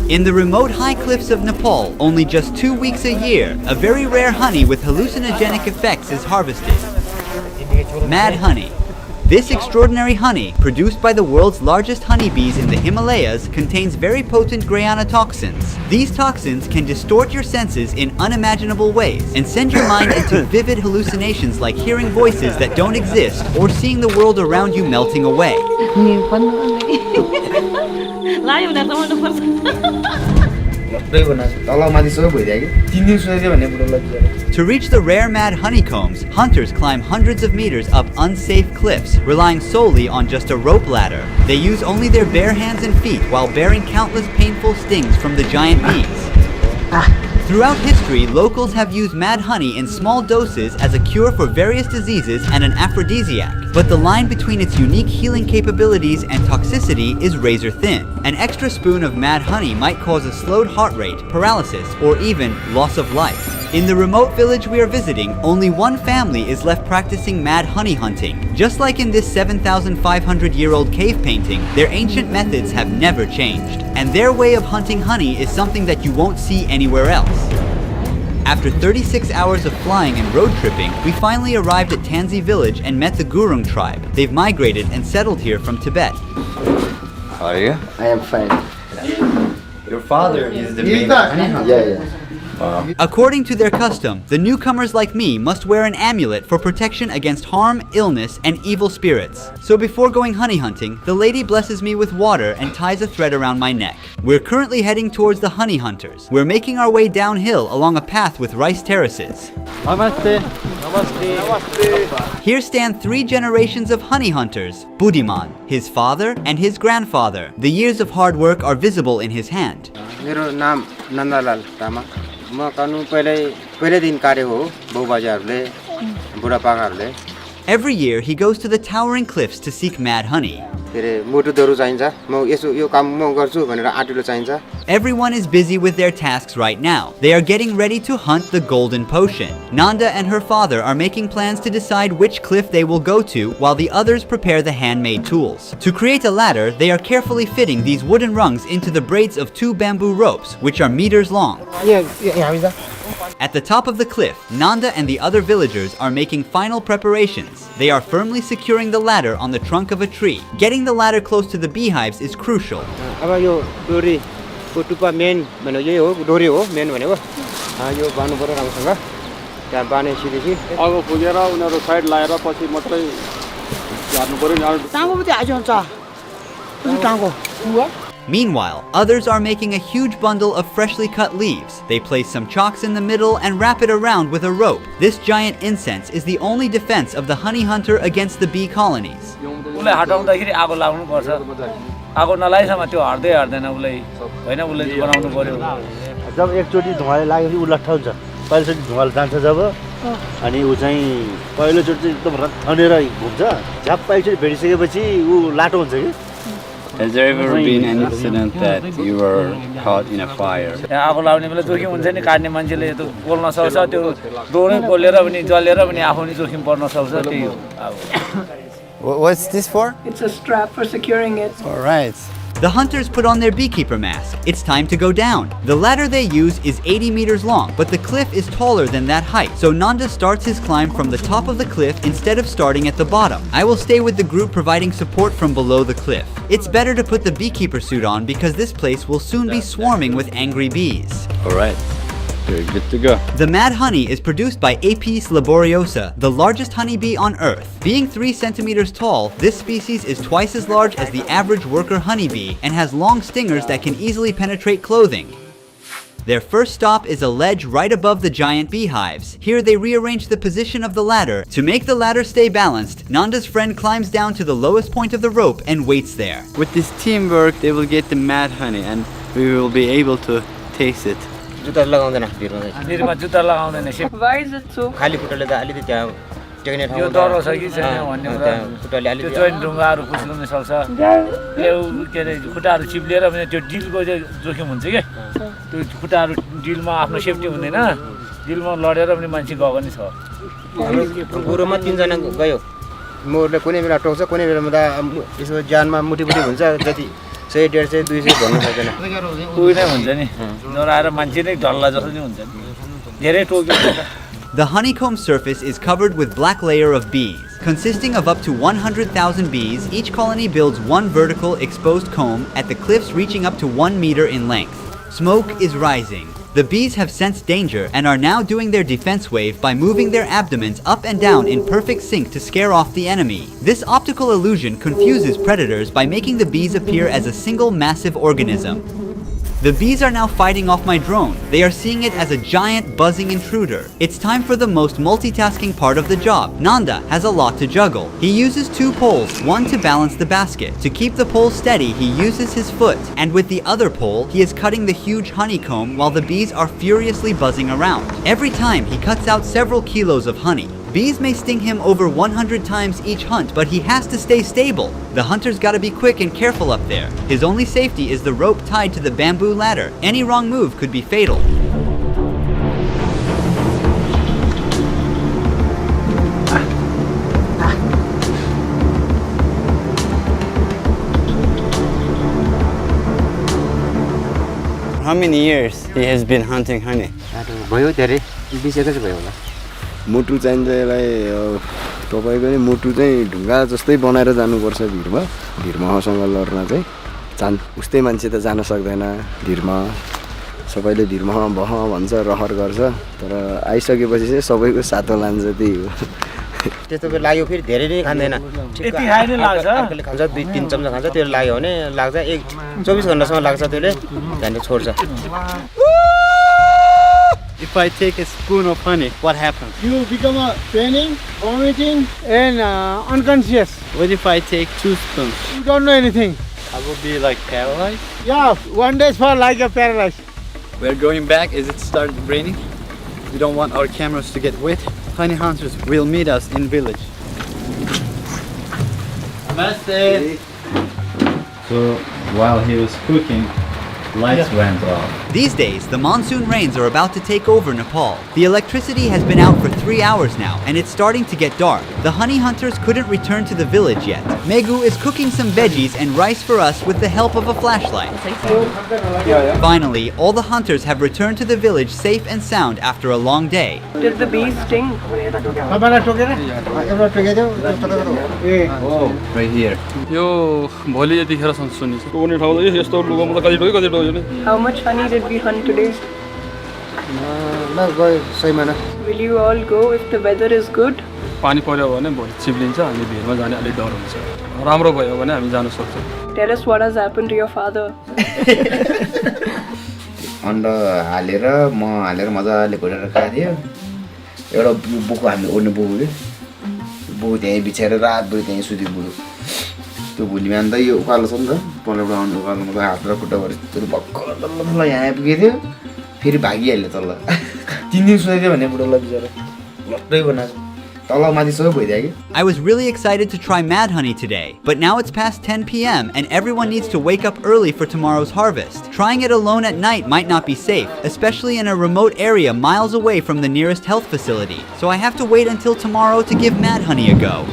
In the remote high cliffs of Nepal, only just 2 weeks a year, a very rare honey with hallucinogenic effects is harvested. Mad honey. This extraordinary honey, produced by the world's largest honeybees in the Himalayas, contains very potent guarana toxins. These toxins can distort your senses in unimaginable ways and send your mind into vivid hallucinations like hearing voices that don't exist or seeing the world around you melting away. To reach the rare mad honeycombs, hunters climb hundreds of meters up unsafe cliffs, relying solely on just a rope ladder. They use only their bare hands and feet while bearing countless painful stings from the giant bees. Throughout history, locals have used mad honey in small doses as a cure for various diseases and an aphrodisiac. But the line between its unique healing capabilities and toxicity is razor thin. An extra spoon of mad honey might cause a slowed heart rate, paralysis, or even loss of life. In the remote village we are visiting, only one family is left practicing mad honey hunting. Just like in this 7,500-year-old cave painting, their ancient methods have never changed. And their way of hunting honey is something that you won't see anywhere else. After 36 hours of flying and road tripping, we finally arrived at Tansi village and met the Gurung tribe. They've migrated and settled here from Tibet. How are you? I am fine. Your father is the main honey hunter. Yeah. According to their custom, the newcomers like me must wear an amulet for protection against harm, illness, and evil spirits. So before going honey hunting, the lady blesses me with water and ties a thread around my neck. We're currently heading towards the honey hunters. We're making our way downhill along a path with rice terraces. Namaste. Namaste. Namaste. Here stand 3 generations of honey hunters. Buddhiman, his father, and his grandfather. The years of hard work are visible in his hand. मेरो नाम नन्दलाल तामाङ म कानुन पहिले दिन काटे हो बाउबाजेहरूले बुढापाकाहरूले Every year he goes to the towering cliffs to seek mad honey. फेरि मोटुदहरू चाहिन्छ म यसो यो काम म गर्छु भनेर आँटिलो चाहिन्छ. Everyone is busy with their tasks right now. They are getting ready to hunt the golden potion. Nanda and her father are making plans to decide which cliff they will go to while the others prepare the handmade tools. To create a ladder, they are carefully fitting these wooden rungs into the braids of 2 bamboo ropes, which are meters long. At the top of the cliff, Nanda and the other villagers are making final preparations. They are firmly securing the ladder on the trunk of a tree. Getting the ladder close to the beehives is crucial. अब यो डोरीको टुप्पा main भनेको यही हो डोरी हो main भनेको यो बान्नु पर्यो राम्रोसँग त्यहाँ बानेपछि अगो पुगेर उनीहरु साइड लाएर पछि मात्रै झार्नु पर्यो नि टाङो पनि आइन्छ टाङो Meanwhile, others are making a huge bundle of freshly cut leaves. They place some chalks in the middle and wrap it around with a rope. This giant incense is the only defense of the honey hunter against the bee colonies. उले हटाउँदाखेरि आगो लाग्नु पर्छ आगो नलाइसम्म त्यो हट्दै हट्दैन उले हैन उले बनाउनु पर्यो जब एकचोटी धुवाले लाग्यो उ लट्ठाउँछ पहिलोचोटी धुवाले जान्छ जब अनि उ चाहिँ पहिलोचोटी एकदम रथनेर घुम्छ झ्याप एकचोटी भेटिसकेपछि उ लाटो हुन्छ के. Has there ever been an incident that you were caught in a fire? आगो लाग्ने बेला जोखिम हुन्छ नि काट्ने मान्छेले त्यो बोल्न सक्छ त्यो डोरै बोलेर पनि जलेर पनि आफू नि जोखिम पर्न सक्छ त्यही हो अब. What's this for? It's a strap for securing it. All right. The hunters put on their beekeeper mask. It's time to go down. The ladder they use is 80 meters long, but the cliff is taller than that height. So Nanda starts his climb from the top of the cliff instead of starting at the bottom. I will stay with the group providing support from below the cliff. It's better to put the beekeeper suit on because this place will soon be swarming with angry bees. All right. You're good to go. The mad honey is produced by Apis laboriosa, the largest honeybee on Earth. Being 3 centimeters tall, this species is twice as large as the average worker honeybee and has long stingers that can easily penetrate clothing. Their first stop is a ledge right above the giant beehives. Here they rearrange the position of the ladder. To make the ladder stay balanced, Nanda's friend climbs down to the lowest point of the rope and waits there. With this teamwork, they will get the mad honey and we will be able to taste it. जुत्ता लगाउँदैन निरमा जुत्ता लगाउँदैन SIP Why is it so? खाली खुट्टाले त अलिकति त्यहाँ टेक्ने ठाउँ यो डर छ कि छैन भन्ने कुरा खुट्टाले त्यो जोइन ढुङ्गाहरू खुस्किन सक्छ यो के अरे खुट्टाहरू चिप्लेर पनि त्यो डिलको चाहिँ जोखिम हुन्छ के त्यो खुट्टाहरू डिलमा आफ्नो सेफ्टी हुँदैन डिलमा लडेर पनि मान्छे गएको नि छ गुरुमा 3 जना गयो मोरले कुनै बेला टोक्छ कुनै बेला त यसो ज्यानमा मुटिमुटी हुन्छ जति 100 150 200 भन्नु सक्दैन कोही नै हुन्छ नि नराएर मान्छे नै डल्ला जस्तो नि हुन्छ नि धेरै टोक्यो हुन्छ The honeycomb surface is covered with black layer of bees. Consisting of up to 100,000 bees, each colony builds one vertical exposed comb at the cliffs reaching up to 1 meter in length. Smoke is rising. The bees have sensed danger and are now doing their defense wave by moving their abdomens up and down in perfect sync to scare off the enemy. This optical illusion confuses predators by making the bees appear as a single massive organism. The bees are now fighting off my drone. They are seeing it as a giant buzzing intruder. It's time for the most multitasking part of the job. Nanda has a lot to juggle. He uses 2 poles, one to balance the basket. To keep the pole steady, he uses his foot. And with the other pole, he is cutting the huge honeycomb while the bees are furiously buzzing around. Every time, he cuts out several kilos of honey. Bees may sting him over 100 times each hunt, but he has to stay stable. The hunter's gotta be quick and careful up there. His only safety is the rope tied to the bamboo ladder. Any wrong move could be fatal. How many years he has been hunting honey? भयो धेरै 20 एकै चाहिँ भयो होला मुटु चाहिन्छ यसलाई तपाईको नि मुटु चाहिँ ढुङ्गा जस्तै बनाएर जानुपर्छ भिरमा लड्न चाहिँ उस्तै मान्छे त जान सक्दैन भिरमा सबैले भिरमा बह भन्छ रहर गर्छ तर आइसकेपछि चाहिँ सबैको सातो लान्छ त्यही हो त्यस्तो बेला लाग्यो फेरि धेरै नै खाँदैन यति खाइ नै लाग्छ अर्कोले खान्छ 2-3 चम्चा खान्छ त्यो लाग्यो भने लाग्छ 24 घण्टासम्म लाग्छ त्यसले त्यहाँदेखि छोड्छ If I take a spoon of honey, what happens? You become a panic, vomiting, and unconscious. What if I take 2 spoons? You don't know anything. I will be like paralyzed. Yeah, one day for like a paralyzed. We're going back as it started raining. We don't want our cameras to get wet. Honey hunters will meet us in village. Namaste. So while he was cooking, lights went off. These days, the monsoon rains are about to take over Nepal. The electricity has been out for 3 hours now, and it's starting to get dark. The honey hunters couldn't return to the village yet. Megu is cooking some veggies and rice for us with the help of a flashlight. Finally, all the hunters have returned to the village safe and sound after a long day. Did the bees sting? Right here. यो भोलि यतिखेर सुनिन्छ टोक्ने ठाउँ चाहिँ यस्तो लुगामा त कति Tokyo नि How much honey did we hunt today? ल गयो 100 माना Will you all go if the weather is good? पानी पर्यो भने भोलि चिप्लिन्छ हामी भिरमा जाने अलि डर हुन्छ राम्रो भयो भने हामी जान सक्छौँ Tell us what has happened to your father. अन्डा हालेर म हालेर मजाले घोडेर खादियो एउटा बुको हामीले ओड्ने बुको के बुको त्यही बिछाएर रातभरि त्यही सुत्यो बुढो त्यो भोलि बिहान त यो उकालो छ नि त पल्लो आउनु उकालोमा त हात र खुट्टा भएर त्यो भक्कल यहाँ आइपुगेको थियो फेरि भागिहाल्यो तल 3 दिन सुत्यो भने बुढोलाई बिचरा लट्टै बनाएको I was really excited to try mad honey today, but now it's past 10 p.m. and everyone needs to wake up early for tomorrow's harvest. Trying it alone at night might not be safe, especially in a remote area miles away from the nearest health facility. So I have to wait until tomorrow to give mad honey a go.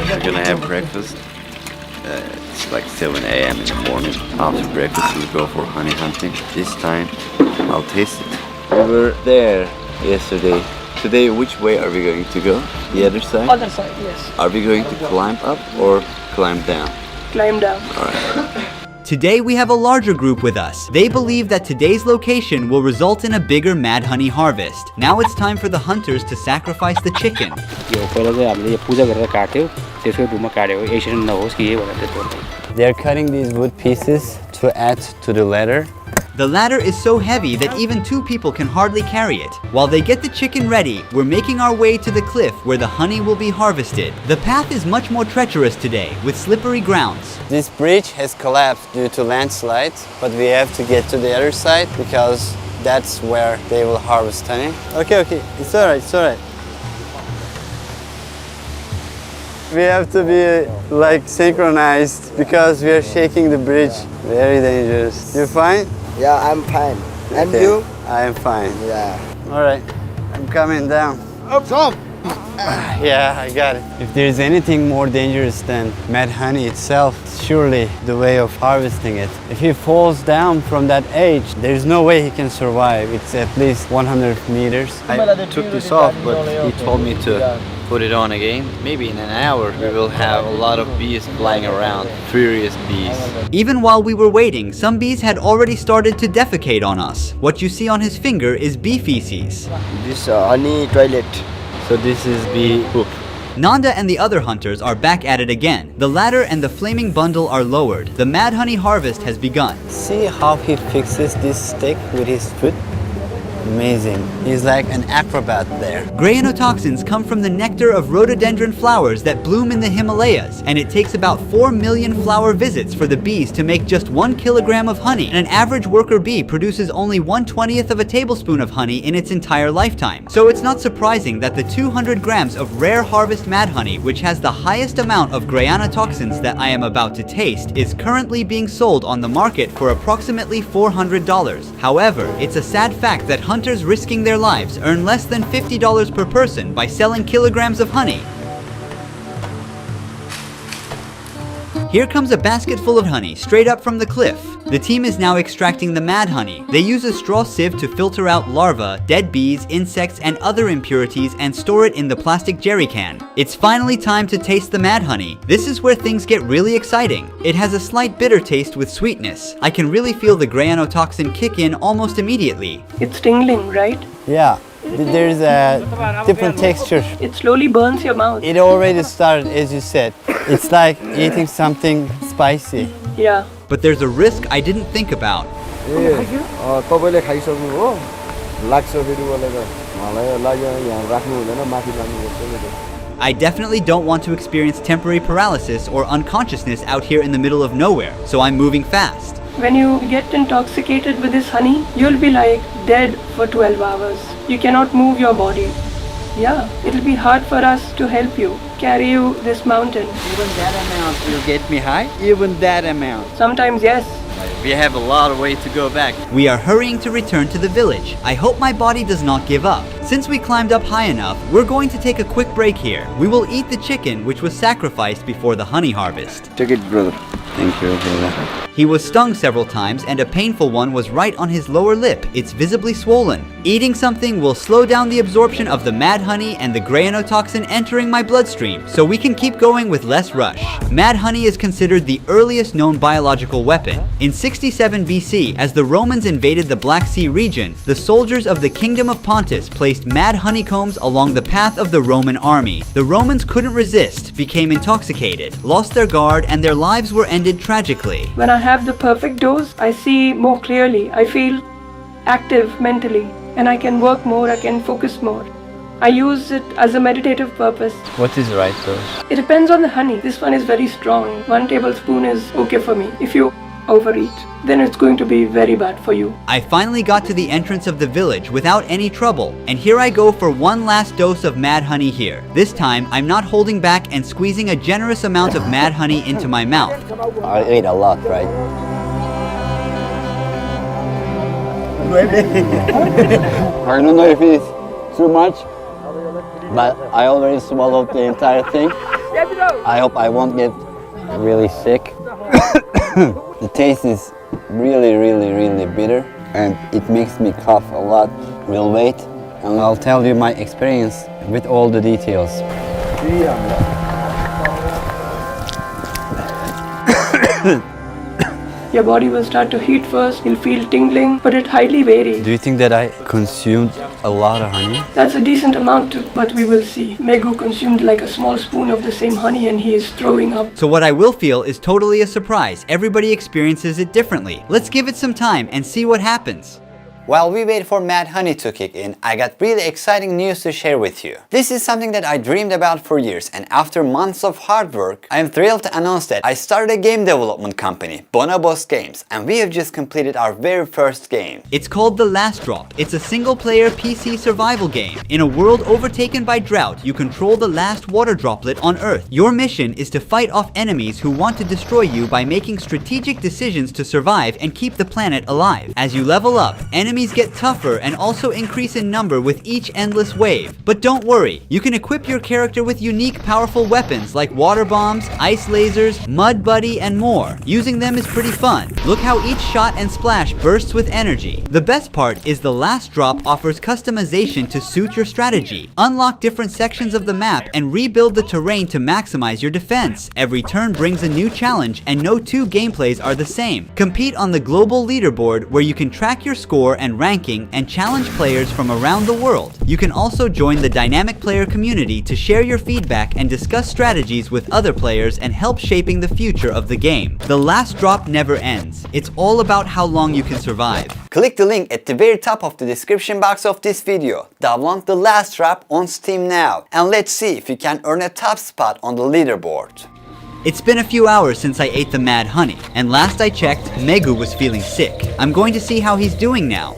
We're gonna have breakfast. It's like 7 a.m. in the morning. After breakfast, we'll go for honey hunting. This time, I'll taste it. We were there yesterday. Today, which way are we going to go? The other side? Other side, yes. Are we going to climb up or climb down? Climb down. Alright. Today we have a larger group with us. They believe that today's location will result in a bigger mad honey harvest. Now it's time for the hunters to sacrifice the chicken. They are cutting these wood pieces to add to the ladder. The ladder is so heavy that even 2 people can hardly carry it. While they get the chicken ready, we're making our way to the cliff where the honey will be harvested. The path is much more treacherous today, with slippery grounds. This bridge has collapsed due to landslides, but we have to get to the other side because that's where they will harvest honey. Okay, it's alright. We have to be like synchronized because we are shaking the bridge. Very dangerous. You fine? Yeah, I'm fine. And you? I am fine. Yeah. All right, I'm coming down. Up. Yeah, I got it. If there's anything more dangerous than mad honey itself, surely the way of harvesting it. If he falls down from that edge, there's no way he can survive. It's at least 100 meters. I took this off, but he told me to put it on again. Maybe in an hour we will have a lot of bees flying around, furious bees. Even while we were waiting, some bees had already started to defecate on us. What you see on his finger is bee feces. This honey toilet. So this is bee poop. Nanda and the other hunters are back at it again. The ladder and the flaming bundle are lowered. The mad honey harvest has begun. See how he fixes this stick with his foot? Amazing. He's like an acrobat there. Granotoxins come from the nectar of rhododendron flowers that bloom in the Himalayas, and it takes about 4 million flower visits for the bees to make just 1 kilogram of honey. And an average worker bee produces only 1/20th of a tablespoon of honey in its entire lifetime. So it's not surprising that the 200 grams of rare harvest mad honey, which has the highest amount of granotoxins that I am about to taste, is currently being sold on the market for approximately $400. However, it's a sad fact that hunters risking their lives earn less than $50 per person by selling kilograms of honey. Here comes a basket full of honey straight up from the cliff. The team is now extracting the mad honey. They use a straw sieve to filter out larvae, dead bees, insects, and other impurities and store it in the plastic jerry can. It's finally time to taste the mad honey. This is where things get really exciting. It has a slight bitter taste with sweetness. I can really feel the granotoxin kick in almost immediately. It's tingling, right? Yeah. There's a different texture. It slowly burns your mouth. It already started, as you said. It's like eating something spicy. Yeah. But there's a risk I didn't think about. तपाईले खाइसक्नु हो लाग्छ फेरि मलाई त मलाई लाग्यो यहाँ राख्नु हुँदैन माथि लानुपर्छ नि I definitely don't want to experience temporary paralysis or unconsciousness out here in the middle of nowhere, so I'm moving fast. When you get intoxicated with this honey, you'll be like dead for 12 hours. You cannot move your body. Yeah, it'll be hard for us to help you, carry you this mountain. Even that amount will get me high? Even that amount? Sometimes yes. We have a lot of way to go back. We are hurrying to return to the village. I hope my body does not give up. Since we climbed up high enough, we're going to take a quick break here. We will eat the chicken which was sacrificed before the honey harvest. Take it, brother. Thank you, brother. He was stung several times and a painful one was right on his lower lip. It's visibly swollen. Eating something will slow down the absorption of the mad honey and the granotoxin entering my bloodstream, so we can keep going with less rush. Mad honey is considered the earliest known biological weapon. In 67 BC, as the Romans invaded the Black Sea region, the soldiers of the Kingdom of Pontus placed mad honeycombs along the path of the Roman army. The Romans couldn't resist, became intoxicated, lost their guard, and their lives were ended tragically. When I have the perfect dose, I see more clearly. I feel active mentally, and I can work more, I can focus more. I use it as a meditative purpose. What is right dose? It depends on the honey. This one is very strong. 1 tablespoon is okay for me. If you overeat, then it's going to be very bad for you. I finally got to the entrance of the village without any trouble, and here I go for one last dose of mad honey here. This time, I'm not holding back and squeezing a generous amount of mad honey into my mouth. I ate a lot, right? I don't know if it's too much, but I already swallowed the entire thing. I hope I won't get really sick. The taste is really bitter, and it makes me cough a lot. We'll wait, and I'll tell you my experience with all the details. Your body will start to heat first, you'll feel tingling, but it highly varies. Do you think that I consumed a lot of honey? That's a decent amount too, but we will see. Megu consumed like a small spoon of the same honey and he is throwing up. So what I will feel is totally a surprise. Everybody experiences it differently. Let's give it some time and see what happens. While we wait for mad honey to kick in, I got really exciting news to share with you. This is something that I dreamed about for years, and after months of hard work, I am thrilled to announce that I started a game development company, Bonobos Games, and we have just completed our very first game. It's called The Last Drop. It's a single-player PC survival game. In a world overtaken by drought, you control the last water droplet on Earth. Your mission is to fight off enemies who want to destroy you by making strategic decisions to survive and keep the planet alive. As you level up, enemies enemies get tougher and also increase in number with each endless wave. But don't worry, you can equip your character with unique powerful weapons like water bombs, ice lasers, mud buddy, and more. Using them is pretty fun. Look how each shot and splash bursts with energy. The best part is the last drop offers customization to suit your strategy. Unlock different sections of the map and rebuild the terrain to maximize your defense. Every turn brings a new challenge and no two gameplays are the same. Compete on the global leaderboard where you can track your score and ranking and challenge players from around the world. You can also join the dynamic player community to share your feedback and discuss strategies with other players and help shaping the future of the game. The last drop never ends. It's all about how long you can survive. Click the link at the very top of the description box of this video. Download the last drop on Steam now and let's see if you can earn a top spot on the leaderboard. It's been a few hours since I ate the mad honey, and last I checked, Megu was feeling sick. I'm going to see how he's doing now.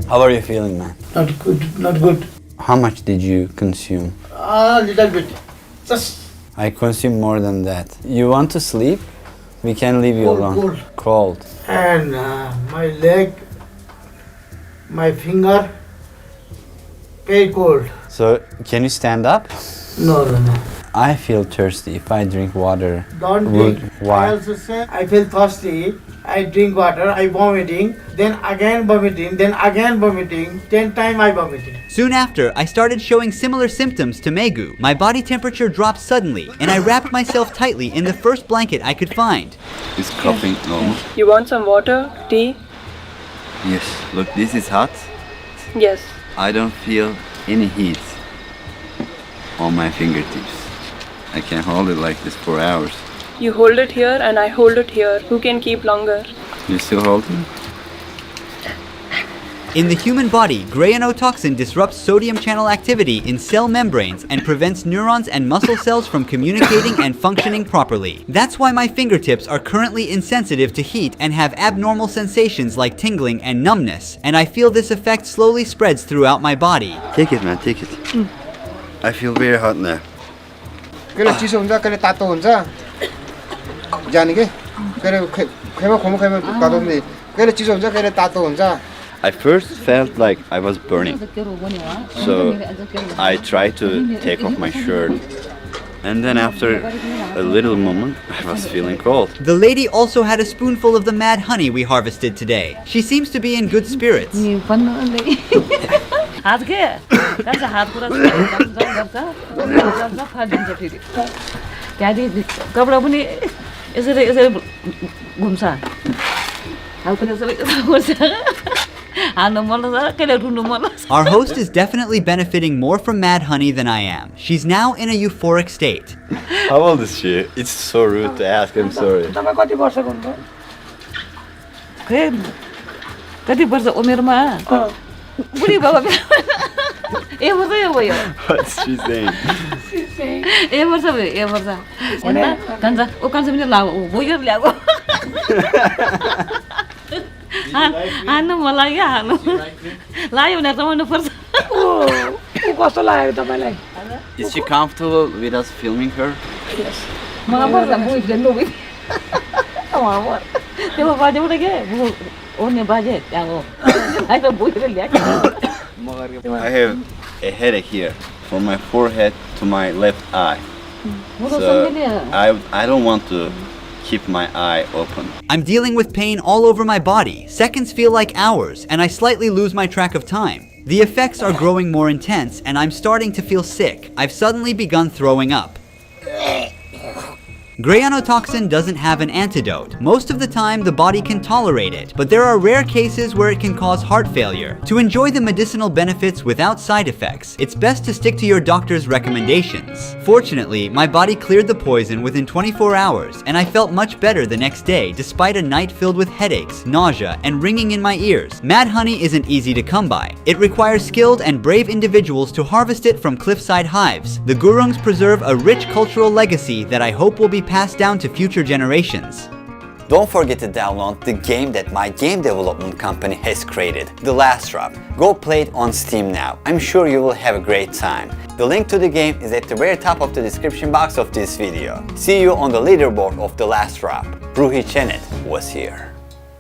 How are you feeling, man? Not good, not good. How much did you consume? A little bit. Just I consumed more than that. You want to sleep? We can leave you alone. Cold. and my leg, my finger, very cold. So, can you stand up? No. I feel thirsty. If I drink water, Don't would drink. why? I also say I feel thirsty. I drink water, I vomiting, then again vomiting, then again vomiting, 10 times I vomiting. Soon after, I started showing similar symptoms to Megu. My body temperature dropped suddenly, and I wrapped myself tightly in the first blanket I could find. Is coughing normal? You want some water, tea? Yes. Look, this is hot. Yes. I don't feel any heat on my fingertips. I can hold it like this for hours. You hold it here and I hold it here. Who can keep longer? You still hold it? In the human body, grayanotoxin disrupts sodium channel activity in cell membranes and prevents neurons and muscle cells from communicating and functioning properly. That's why my fingertips are currently insensitive to heat and have abnormal sensations like tingling and numbness, and I feel this effect slowly spreads throughout my body. Take it, man, take it. I feel very hot now. कहिले चिसो हुन्छ कहिले तातो हुन्छ जाने के कहिले खैमा खमो खैमा तातो हुन्छ कहिले चिसो हुन्छ कहिले तातो हुन्छ I first felt like I was burning, so I tried to take off my shirt, and then after a little moment I was feeling cold. The lady also had a spoonful of the mad honey we harvested today. She seems to be in good spirits. हात के कान्छ हात पुरा गर्छ फाटिन्छ फेरि त्यहाँदेखि कपडा पनि यसरी यसरी घुम्छ हात पनि यसरी घुम्छ हाल्नु मन लाग्छ कहिले रुनु मन लाग्छ. Our host is definitely benefiting more from mad honey than I am. She's now in a euphoric state. How old is she? It's so rude to ask, I'm sorry. तपाईँ कति वर्षको हुनुहुन्छ? खै कति वर्ष उमेरमा बुढी बाबा ए वर्ष यो भयो. What's she saying? ए वर्ष भयो ए वर्ष हैन कान्छ ओ कान्छ पनि ला बोयर ल्याएको हान्नु मलाई क्या हान्नु लाग्यो भने रमाउनु पर्छ. ओ कस्तो लाग्यो तपाईलाई? Is she comfortable with us filming her? Yes. मलाई पर्छ बोइले नोबी म त्यो बाजे उठे के ओर्ने बाजे त्यहाँ हो अहिले बोइले ल्याएको. I have a headache here, from my forehead to my left eye. So I don't want to keep my eye open. I'm dealing with pain all over my body. Seconds feel like hours, and I slightly lose my track of time. The effects are growing more intense, and I'm starting to feel sick. I've suddenly begun throwing up. Grayanotoxin doesn't have an antidote. Most of the time, the body can tolerate it, but there are rare cases where it can cause heart failure. To enjoy the medicinal benefits without side effects, it's best to stick to your doctor's recommendations. Fortunately, my body cleared the poison within 24 hours, and I felt much better the next day despite a night filled with headaches, nausea, and ringing in my ears. Mad honey isn't easy to come by. It requires skilled and brave individuals to harvest it from cliffside hives. The Gurungs preserve a rich cultural legacy that I hope will be passed down to future generations. Don't forget to download the game that my game development company has created, The Last Drop. Go play it on Steam now. I'm sure you will have a great time. The link to the game is at the very top of the description box of this video. See you on the leaderboard of The Last Drop. Ruhi Çenet was here.